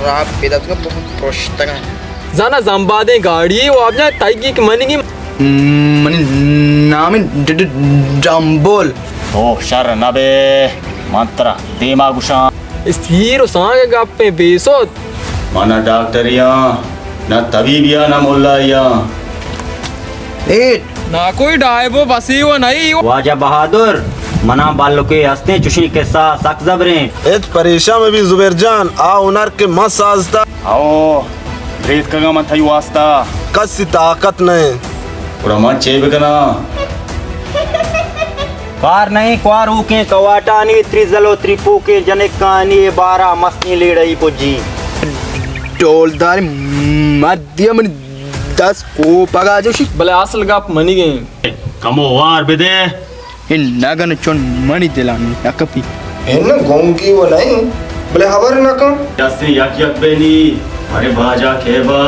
rap beda tuh prostanga. Zana zambade gaड़ी वो आपने ताइगी की money Mani namin jambol. Oh, shar nabe mantra dimagushan. स्थिर सांगे गप्पे बेसोत Mana dokteriya, na tabibiya, na mullaiya. Eight. ना कोई डायबो बसी वो नहीं वाजा बहादुर मना बालों के हंसते चुशी के साथ सक जबरें एच परेशान में भी जुबेर जान आ उनर के मत Sajda Ao, breed kaga man thayu wasta. कसी ताकत नहीं Ura man chebe kana. Car नहीं क्वार के कवाटानी त्रिजलो त्रिपू के जने कानी 12 मस्ती ले रही पुजी डोलदार मध्यम 10 को पगा जोशी भले असल गप मनी गए Kamu war bede. इन नगन चोन मनी दिलानी नकपी इन्हें गोंगी वो नहीं बोले हवर ना कम Jasti yak yak beni. Hare baja keba.